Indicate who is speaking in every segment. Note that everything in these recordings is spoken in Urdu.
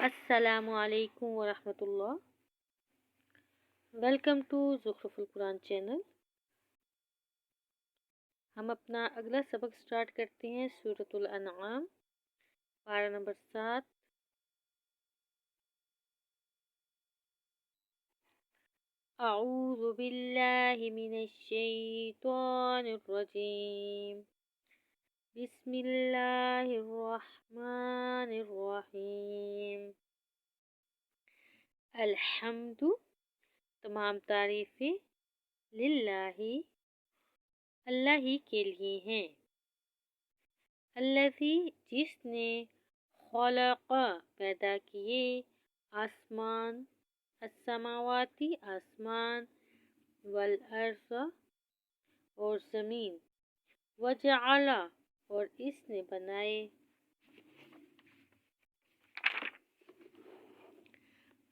Speaker 1: السلام علیکم ورحمۃ اللہ۔ ویلکم ٹو زخرف القرآن چینل۔ ہم اپنا اگلا سبق سٹارٹ کرتے ہیں سورۃ الانعام، پارہ نمبر 7۔ اعوذ باللہ من الشیطان الرجیم، بسم اللہ الرحمن الرحیم۔ الحمد، تمام تعریفیں، للہ، اللہ ہی کے لیے ہیں۔ الذی، جس نے، خلق، پیدا کیے، آسمان، السماواتی، آسمان، والارض، اور زمین، وجعل، اور اس نے بنائے،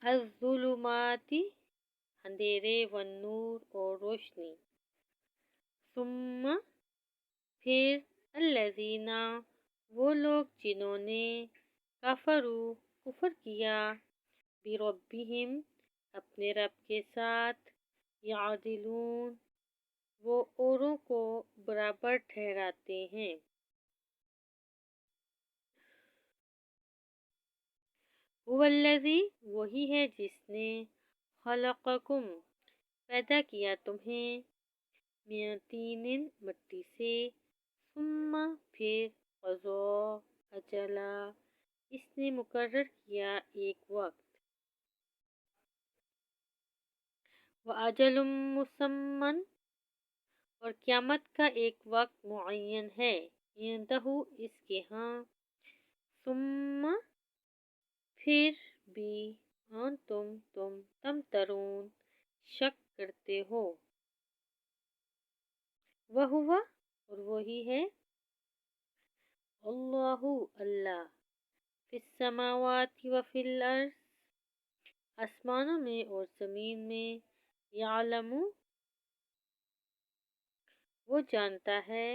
Speaker 1: الظلمات، اندھیرے، والنور، اور روشنی، ثم، پھر، الذین، وہ لوگ جنہوں نے، کفروا، کفر کیا، بربہم، اپنے رب کے ساتھ، یعدلون، وہ اوروں کو برابر ٹھہراتے ہیں۔ هو الذی، وہی ہے جس نے، خلقکم، پیدا کیا تمہیں، من طین، مٹی سے، ثم، پھر، قضا، اجلا، اس نے مقرر کیا ایک وقت، وَأَجَلٌ مُّسَمًّى، اور قیامت کا ایک وقت معین ہے، عندہ، اس کے ہاں، ثم، پھر بھی، انتم، تم، تمترون، شک کرتے ہو، وَهُوَ، اور وہی ہے، اللہ، اللہ، فی السماوات وفی الارض، آسمانوں میں اور زمین میں، یعلم، وہ جانتا ہے،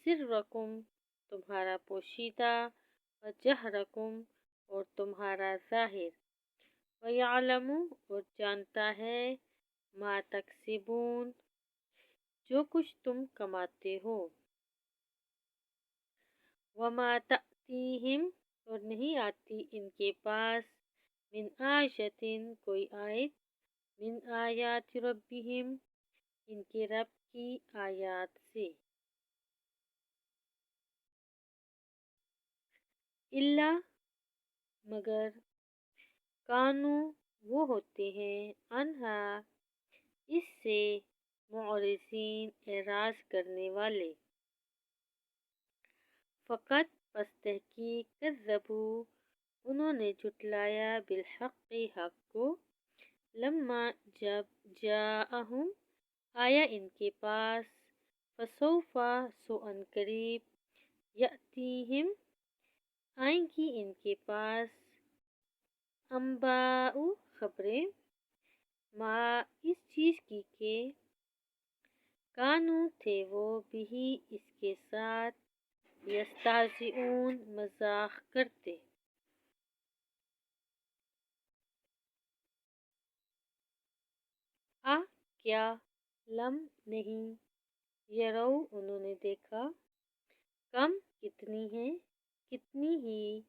Speaker 1: سرکم، تمہارا پوشیدہ، وجہرکم، اور تمہارا ظاہر، ویعلم، اور جانتا ہے، ما تکسبون، جو کچھ تم کماتے ہو، وما تأتیہم، اور نہیں آتی ان کے پاس، من آیۃ، کوئی آیت، من آیات ربہم، ان کے رب کی آیات سے، الا، مگر، کانوا، وہ ہوتے ہیں، عنہا، اس سے، معرضین، اعراض کرنے والے، فقط، پس تحقیق، کذبوا، انہوں نے جھٹلایا، بالحق، حق کو، لما، جب، جاءہم، آیا ان کے پاس، فسوف، سو ان قریب، یأتیہم، آئیں گی ان کے پاس، انباء، خبریں، ما، اس چیز کی کہ، کانوا، تھے وہ، بہی، اس کے ساتھ، یستہزئون، مذاق کرتے، کیا، لم، نہیں، یرو، انہوں نے دیکھا، کم، کتنی ہیں، کتنی ہی،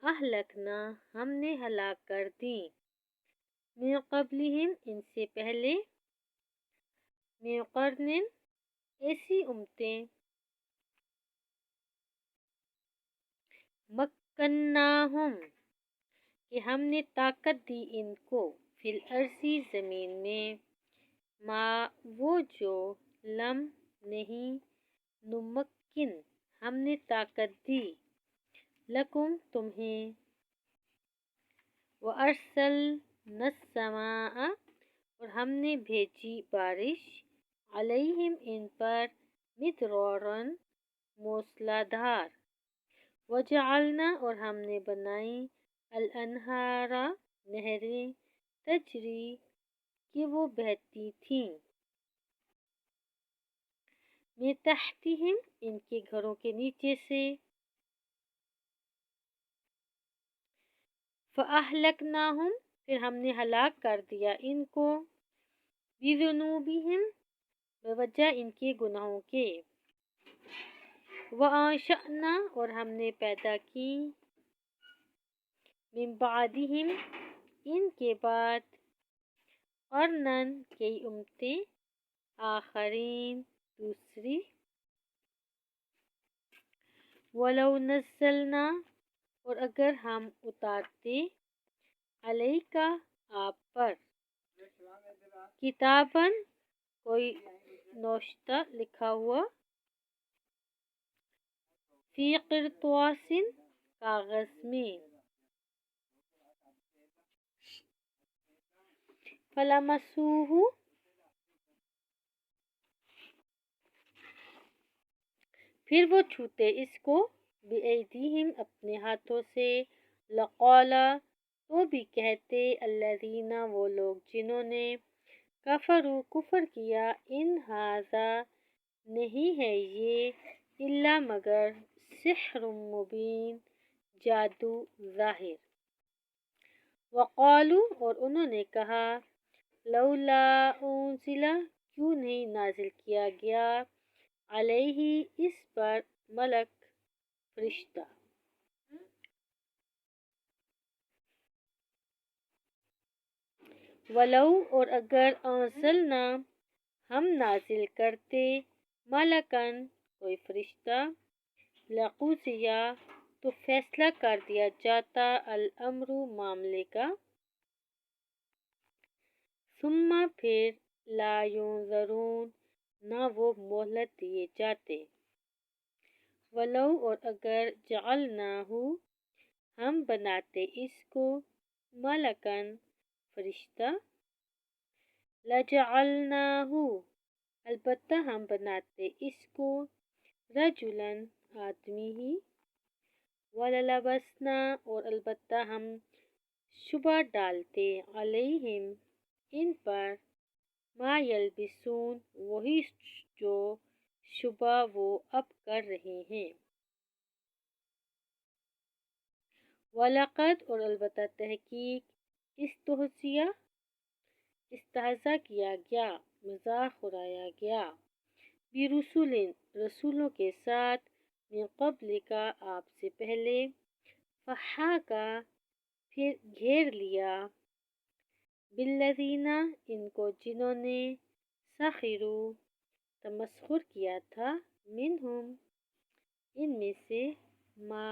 Speaker 1: اہلکنا، ہم نے ہلاک کر دیں، من قبلہم، ان سے پہلے، من قرن، ایسی امتیں، مکناہم، کہ ہم نے طاقت دی ان کو، فی الارض، زمین میں، ما، وہ جو، لم، نہیں، نمکن، ہم نے طاقت دی، لکم، تمہیں، وارسلنا السماء، اور ہم نے بھیجی بارش، علیہم، ان پر، مدرارا، موسلا دھار، وجعلنا، اور ہم نے بنائی، الانہار، نہریں، تجری، کہ وہ بہتی تھیں، من تحتہم، ان کے گھروں کے نیچے سے، فَأَهْلَكْنَاهُمْ پھر ہم نے ہلاک کر دیا ان کو بِذُنُوبِهِمْ بوجہ ان کے گناہوں کے وَأَنشَأْنَا اور ہم نے پیدا کی من بعدہم ان کے بعد قرناً کئی امتیں آخرین دوسری وَلَوْ نَزَّلْنَا اور اگر ہم اتارتے علیکا آپ پر کتاباً کوئی نوشتہ لکھا ہوا فی قرطاس کاغذ میں فَلَمَسُوهُ پھر وہ چھوتے اس کو بِأَیدِیہم اپنے ہاتھوں سے لَقَالَ تو بھی کہتے الذین وہ لوگ جنہوں نے کفروا کفر کیا ان ھذا نہیں ہے یہ الا مگر سحر مبین جادو ظاہر وقالوا اور انہوں نے کہا لولا انزل کیوں نہیں نازل کیا گیا علیہ اس پر ملک فرشتہ ولو اور اگر انزلنا ہم نازل کرتے ملکن کوئی فرشتہ لقضی تو فیصلہ کر دیا جاتا الامر معاملے کا ثم پھر لا ینظرون نہ وہ مہلت دیے جاتے ولو اور اگر جعلناہ ہم بناتے اس کو ملکن فرشتہ لجعلناہ البتہ ہم بناتے اس کو رجلاً آدمی ہی وللبسنا اور البتہ ہم شبہ ڈالتے علیہم ان پر ما یلبسون وہی جو شبہ وہ اب کر رہے ہیں وَلَقَدْ اور البتہ تحقیق استہزا کیا گیا مذاق اڑایا گیا برسول رسولوں کے ساتھ من قبل کا آپ سے پہلے فحاقہ پھر گھیر لیا بالذین ان کو جنہوں نے سخروا تمسخر کیا تھا منہم ان میں سے ما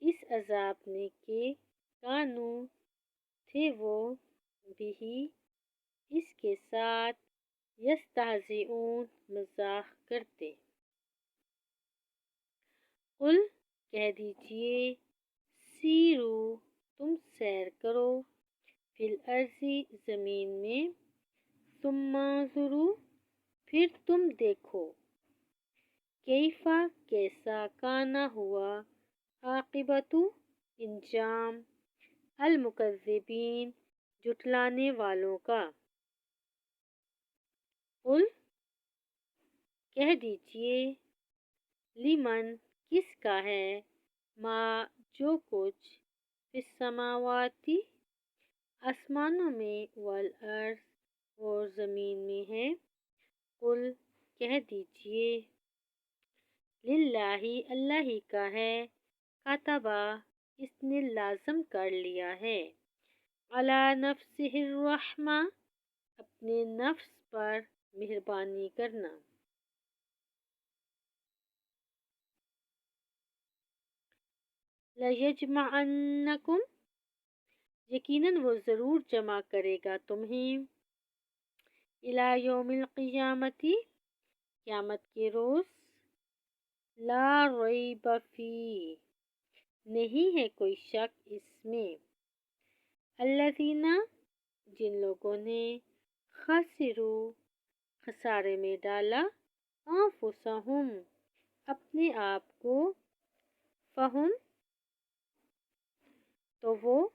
Speaker 1: اس عذاب نے کہ کانوا تھے وہ بھی اس کے ساتھ یستہزئون مذاق کرتے قل کہہ دیجئے سیرو تم سیر کرو فی الارض زمین میں ثم انظروا پھر تم دیکھو کیفا کیسا کانا ہوا عاقبت انجام المکذبین جھٹلانے والوں کا قل کہہ دیجئے لمن کس کا ہے ما جو کچھ فی السماوات آسمانوں میں والارض اور زمین میں ہے قل کہہ دیجئے للہ اللہ ہی کا ہے کتبا اس نے لازم کر لیا ہے علی نفسہ الرحمہ اپنے نفس پر مہربانی کرنا لَیَجْمَعَنَّکُمْ یقیناً وہ ضرور جمع کرے گا تمہیں الی یوم القیامت قیامت کے روز لا ریب فیہ نہیں ہے کوئی شک اس میں الذین جن لوگوں نے خسروا خسارے میں ڈالا انفسہم اپنے آپ کو فہم تو وہ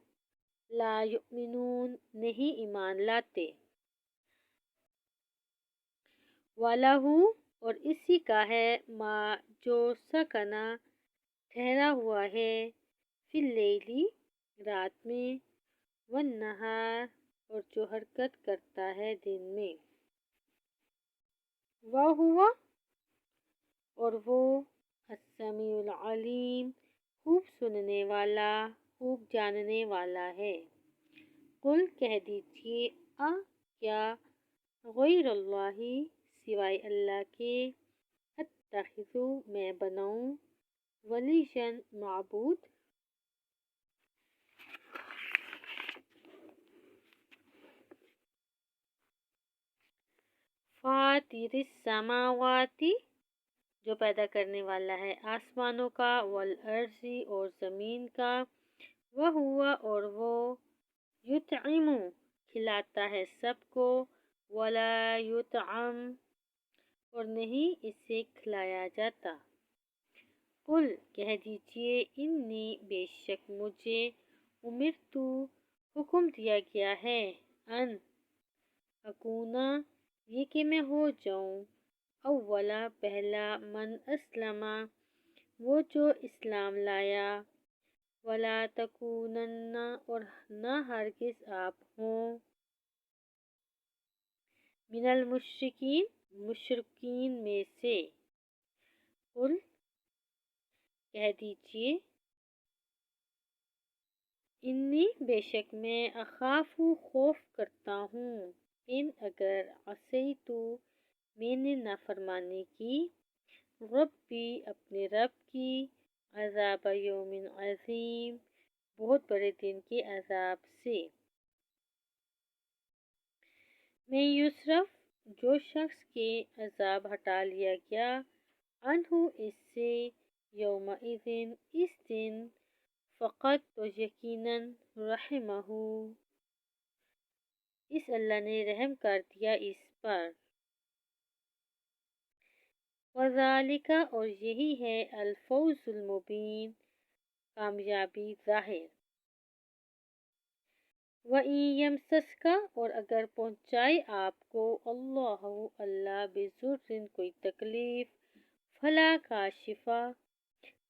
Speaker 1: لا یؤمنون نہیں ایمان لاتے وَلَہُ اور اسی کا ہے ما جو سکنا ٹھہرا ہوا ہے فی اللیل رات میں، والنہار اور جو حرکت کرتا ہے دن میں، وَهُوَ اور وہ السمیع العلیم خوب سننے والا، خوب جاننے والا ہے۔ قل کہہ دیجئے کیا غیر اللہ سوائے اللہ کے اتخذ میں بناؤں ولیًا معبود، فاطر السماوات جو پیدا کرنے والا ہے آسمانوں کا، والارض اور زمین کا، وہو اور وہ یطعم کھلاتا ہے سب کو، ولا یطعم اور نہیں اسے کھلایا جاتا۔ قل کہہ دیجئے انی بے شک مجھے امرتو حکم دیا گیا ہے، ان اکونا یہ کہ میں ہو جاؤں، اولا پہلا، من اسلم وہ جو اسلام لایا، ولا تکونن اور نہ ہرگز آپ ہوں، من المشرکین مشرکین میں سے۔ قل کہہ دیجئے انی بے شک میں اخاف خوف کرتا ہوں، ان اگر عصیتو میں نے نافرمانی کی، ربی اپنے رب کی، عذاب یوم عظیم بہت بڑے دن کے عذاب سے۔ میں یصرف جو شخص کے عذاب ہٹا لیا گیا، عنہ اس سے، یومئذ اس دن، فقط تو یقیناً رحمہ اس اللہ نے رحم کر دیا اس پر، وذالک اور یہی ہے الفوز المبین کامیابی ظاہر۔ وَإِن یمسسک اور اگر پہنچائے آپ کو، اللہ بضر کوئی تکلیف، فلا کاشف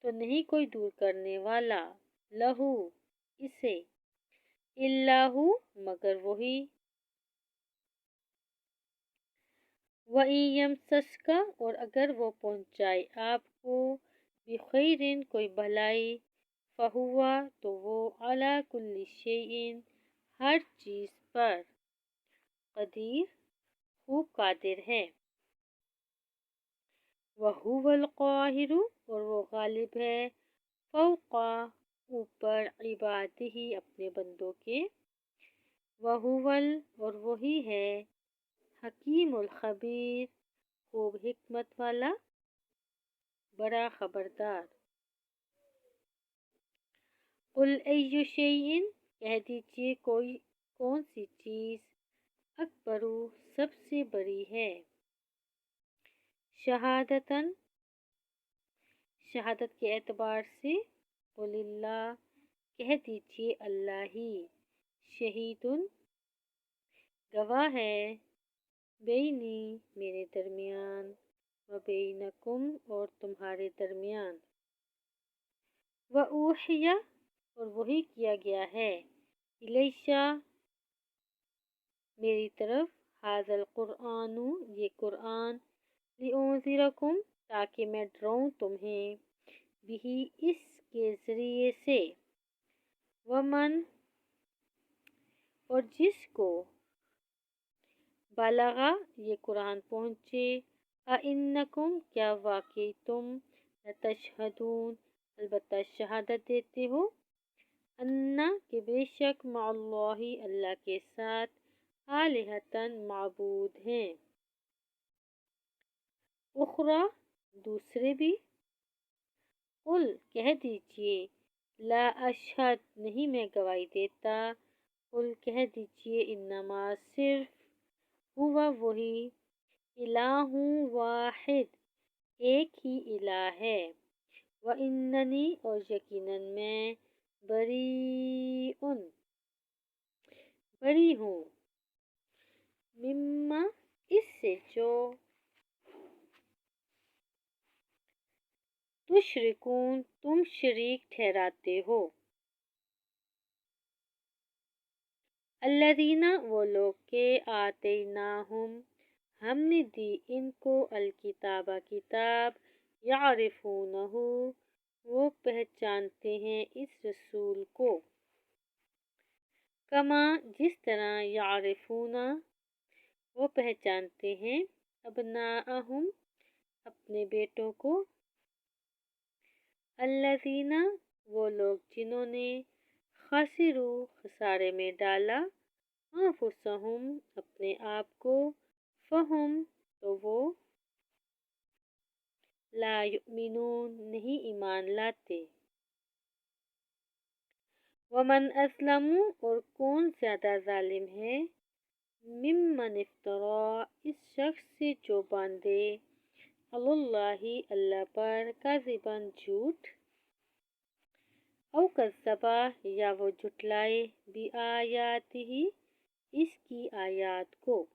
Speaker 1: تو نہیں کوئی دور کرنے والا، لہو اسے، الا ہو مگر وہی۔ وَإِن یمسسک اور اگر وہ پہنچائے آپ کو، بخیر کوئی بھلائی، فہو تو وہ، علی کل شیء ہر چیز پر، قدیر خوب قادر ہے۔ وَهُوَ الْقَاهِرُ اور وہ غالب ہے، فوق اوپر، عبادہ اپنے بندوں کے، وَهُوَ اور وہی ہے، حکیم الخبیر خوب حکمت والا، بڑا خبردار۔ قل ای شیء کہہ دیجئے کون سی چیز، اکبر سب سے بڑی ہے، شہادتاً شہادت کے اعتبار سے، قل اللہ کہہ دیجئے اللہ ہی، شہید گواہ ہے، بینی میرے درمیان، و بینکم اور تمہارے درمیان، وَأُوحِیَ اور وحی کیا گیا ہے، الیہ میری طرف، ھذا القرآن یہ قرآن، لِأُنذِرَکُم تاکہ میں ڈراؤں تمہیں، بہ اس کے ذریعے سے، ومن اور جس کو، بلغ یہ قرآن پہنچے، اَإِنَّکُم کیا واقعی تم، لتشہدون البتہ شہادت دیتے ہو، ان کہ بے شک مع اللہ اللہ کے ساتھ، آلہۃ معبود ہیں، اخری دوسرے بھی، قل کہہ دیجئے لا اشہد نہیں میں گواہی دیتا، قل کہہ دیجئے انما صرف، ہوا وہی، الہ واحد ایک ہی الہ ہے، واننی اور یقیناً میں، بری ہوں، مما اس سے جو، تشرکون تم شریک ٹھہراتے ہو۔ الذین وہ لوگ کے آتیناہم ہم نے دی ان کو الکتابہ کتاب یعرفونہ وہ پہچانتے ہیں اس رسول کو کما جس طرح یعرفون وہ پہچانتے ہیں ابناءہم اپنے بیٹوں کو الذین وہ لوگ جنہوں نے خسرو خسارے میں ڈالا انفسہم اپنے آپ کو فہم تو وہ لا یؤمنون نہیں ایمان لاتے ومن اسلم اور کون زیادہ ظالم ہے ممن افترا اس شخص سے جو باندھے اللہ اللہ پر کذباً جھوٹ او کذبا یا وہ جھٹلائے بآیاتہ اس کی آیات کو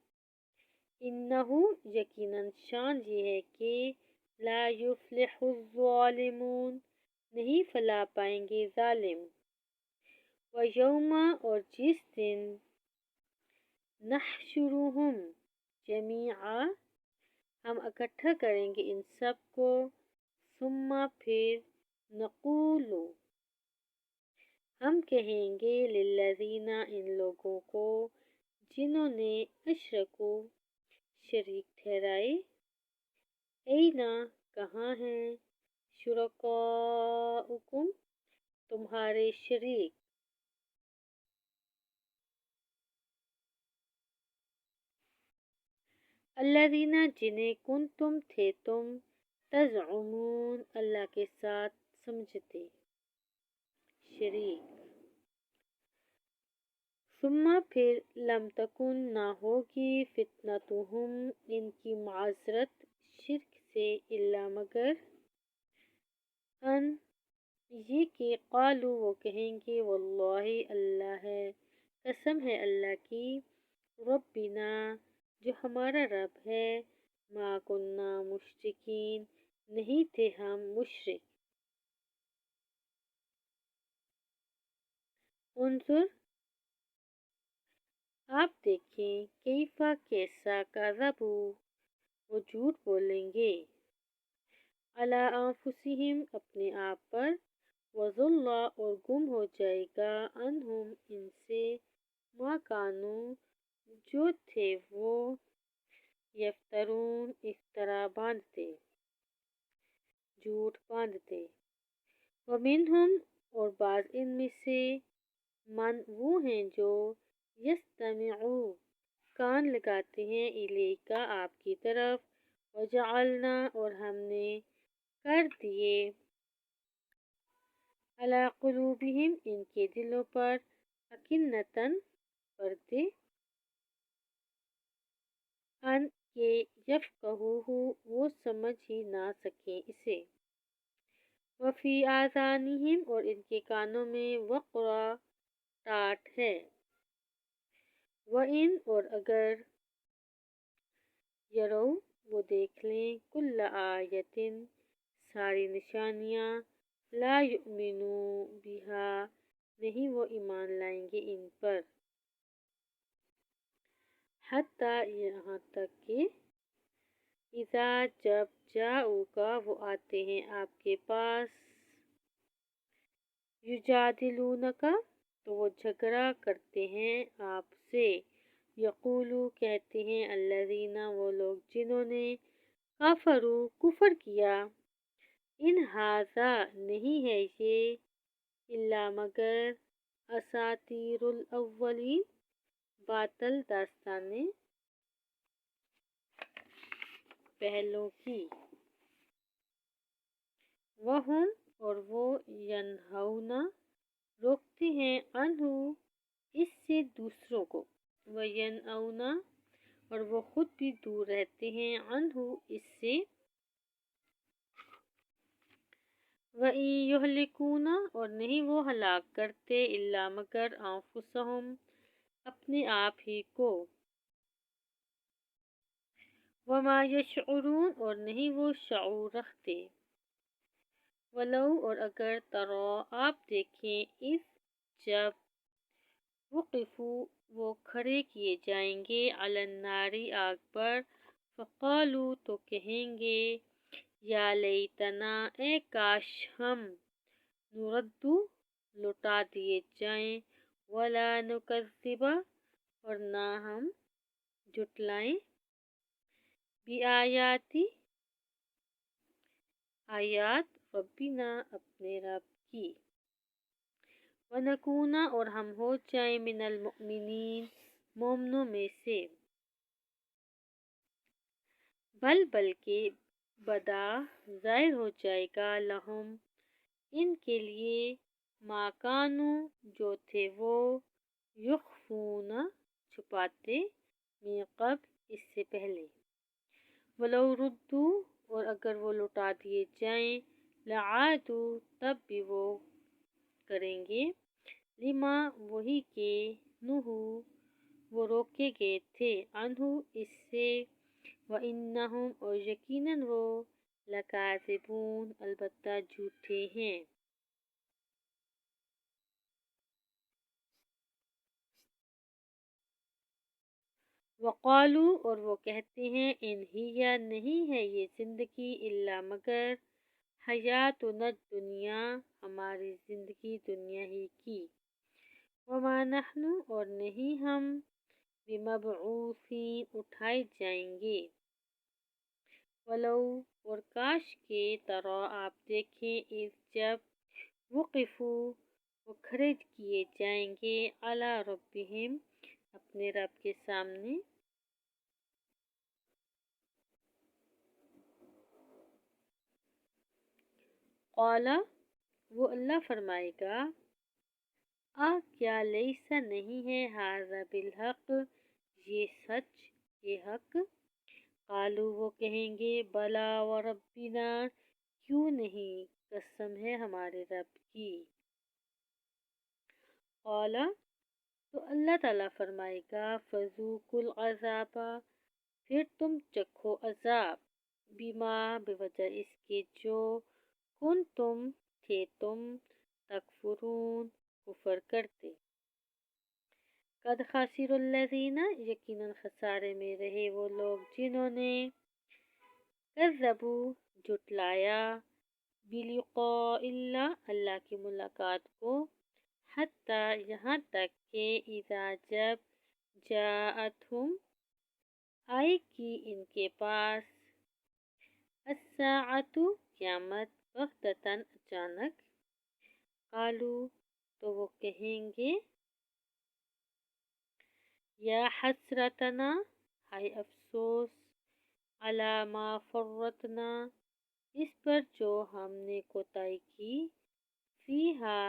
Speaker 1: انہو یقیناً شان یہ ہے کہ لا یفلح الظالمون نہیں فلاح پائیں گے ظالم ویوم اور جس دن نحشرہم جمیعا ہم اکٹھا کریں گے ان سب کو ثم پھر نقول ہم کہیں گے للذین ان لوگوں کو جنہوں نے اشرکو شریک ٹھہرائے اینا کہاں ہیں شرکاؤکم تمہارے شریک الذین جنہیں کنتم تھے تم تزعمون اللہ کے ساتھ سمجھتے شریک ثم پھر لم تکن نہ ہوگی فتنتہم ان کی معذرت شرک سے الا مگر ان یہ کہ قالوا وہ کہیں گے واللہ اللہ ہے قسم ہے اللہ کی ربنا جو ہمارا رب ہے ما کننا مشرکین نہیں تھے ہم مشرک انظر آپ دیکھیں کیفا کیسا کذبوا وہ جھوٹ بولیں گے علی انفسہم اپنے آپ پر وضل اور گم ہو جائے گا عنہم ان سے ما کانوا جو تھے وہ یفترون افترا باندھتے جھوٹ باندھتے ومنہم اور بعض ان میں سے من وہ ہیں جو یستمعو کان لگاتے ہیں الیکا آپ کی طرف وجعلنا اور ہم نے کر دیے علی قلوبہم ان کے دلوں پر اکنتاً پردے ان کے یفقہوہ وہ سمجھ ہی نہ سکیں اسے وفی آذانہم اور ان کے کانوں میں وقرا ٹاٹ ہے وَإِنْ اور اگر یرو وہ دیکھ لیں کل آیتٍ ساری نشانیاں لا یؤمنوا بہا نہیں وہ ایمان لائیں گے ان پر حتیٰ یہاں تک کہ اذا جب جاؤکا وہ آتے ہیں آپ کے پاس یجادلونکا تو وہ جھگڑا کرتے ہیں آپ سے یقولو کہتے ہیں الذین وہ لوگ جنہوں نے کفروا کفر کیا ان ھذا نہیں ہے یہ الا مگر اساطیر الاولین باطل داستانیں پہلوں کی وہم اور وہ ینہونا روکتے ہیں عنہ اس سے دوسروں کو وینأونا اور وہ خود بھی دور رہتے ہیں عنہ اس سے وَإِن يُهْلِكُونَ اور نہیں وہ ہلاک کرتے الا مگر انفسہم اپنے آپ ہی کو وما یشعرون اور نہیں وہ شعور رکھتے ولو اور اگر ترا آپ دیکھیں اس جب وقفو وہ کھڑے کیے جائیں گے علی الناری آگ پر، فقالو تو کہیں گے یا لیتنا اے کاش ہم، نردو لوٹا دیے جائیں، ولا نکذب اور نہ ہم جھٹلائیں، بآیاتی آیات ربنا اپنے رب کی، ونکون اور ہم ہو جائیں من المؤمنین مومنوں میں سے، بلکہ بدا ظاہر ہو جائے گا لہم ان کے لیے، ما کانوا جو تھے وہ، یخفون چھپاتے، من قبل اس سے پہلے، ولو ردو اور اگر وہ لوٹا دیے جائیں، لعادو تب بھی وہ کریں گے، لما وہی کے نہو وہ روکے گئے تھے، عنہ اس سے، وَإِنَّهُمْ اور یقیناً وہ، لَكَاذِبُونَ البتہ جھوٹے ہیں، وقالو اور وہ کہتے ہیں، ان ہی نہیں ہے یہ زندگی الا مگر، حیاتنا الدنیا ہماری زندگی دنیا ہی کی، وما نحن اور نہیں ہم، بمبعوثین اٹھائے جائیں گے، ولو اور کاش کے ترا آپ دیکھیں، اذ جب، وقفو وہ کھڑے کیے جائیں گے، علی ربہم اپنے رب کے سامنے، قال وہ اللہ فرمائے گا، کیا لیسا نہیں ہے، ھذا بالحق یہ سچ، یہ حق، قالو وہ کہیں گے، بلی وربنا کیوں نہیں، قسم ہے ہمارے رب کی، قال تو اللہ تعالیٰ فرمائے گا، فذوقوا العذاب پھر تم چکھو عذاب، بما بوجہ اس کے جو، کنتم تھے تم، تکفرون کفر کرتے، قد خسر الذین یقیناً خسارے میں رہے وہ لوگ جنہوں نے، کذبوا جھٹلایا، بلقاء اللہ اللہ کی ملاقات کو، حتی یہاں تک کہ اذا جب، جاءتہم آئے گی ان کے پاس، الساعۃ قیامت، بغتۃ اچانک، قالو تو وہ کہیں گے، یا حسرتنا ہائے افسوس، علی ما فرطنا اس پر جو ہم نے کوتاہی کی، فیہا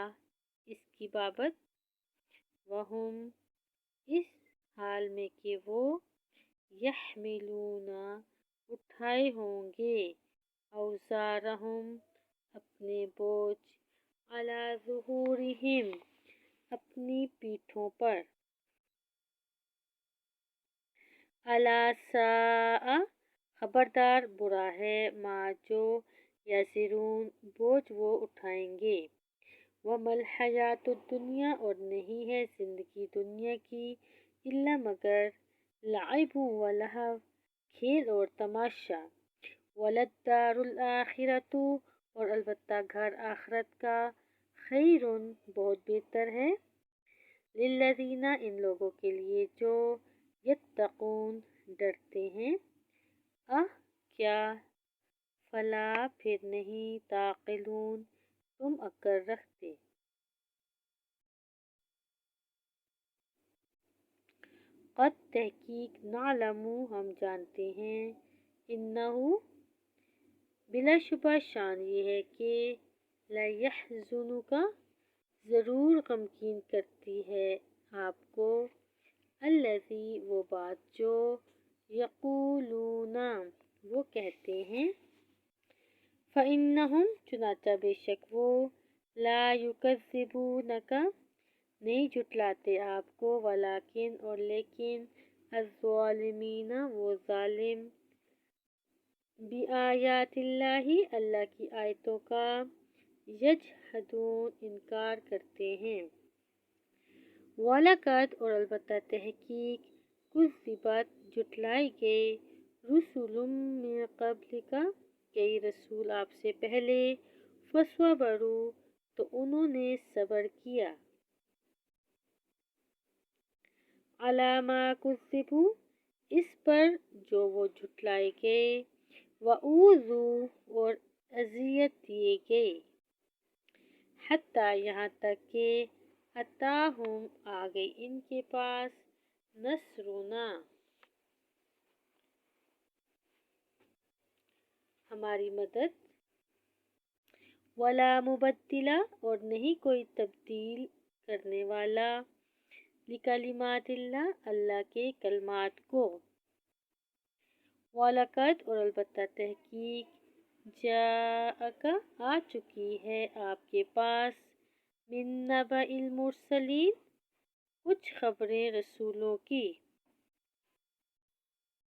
Speaker 1: اس کی بابت، وہم اس حال میں کہ وہ، یحملون اٹھائے ہوں گے، اوزارہم اپنے بوجھ، علی ظہورہم اپنی پیٹھوں پر، الا ساء خبردار برا ہے، ما جو، یزرون بوجھ وہ اٹھائیں گے، وما الحیات الدنیا اور نہیں ہے زندگی دنیا کی، الا مگر، لعب و لہو کھیل اور تماشا، وللدار الآخرۃ اور البتہ گھر آخرت کا، خیر بہت بہتر ہے، للذین ان لوگوں کے لیے جو، یتقون ڈرتے ہیں، کیا، فلا پھر نہیں، تعقلون تم عقل رکھتے، قد تحقیق، نعلم ہم جانتے ہیں، انہ بلا شبہ شان یہ ہے کہ، لیحزنک ضرور غمگین کرتی ہے آپ کو، الذی وہ بات جو، یقولون وہ کہتے ہیں، فإنہم چنانچہ بے شک وہ، لا یکذبونک نہیں جھٹلاتے آپ کو، ولکن اور لیکن، الظالمین وہ ظالم، بآیات اللہ اللہ کی آیتوں کا، یجحدون انکار کرتے ہیں، وَلَقَد اور البتہ تحقیق کذبت جھٹلائی گئے رسول من قبلک کئی رسول آپ سے پہلے فصبروا تو انہوں نے صبر کیا علی ما کذبوا اس پر جو وہ جھٹلائے گئے وَأُوذُوا اور اذیت دیے گئے حتیٰ یہاں تک کہ اتاہم آ گئی ان کے پاس نصرنا ہماری مدد ولا مبدل اور نہیں کوئی تبدیل کرنے والا لکلمات اللہ اللہ کے کلمات کو وَلَقَد اور البتہ تحقیق جاءک آ چکی ہے آپ کے پاس من نبأ المرسلین کچھ خبریں رسولوں کی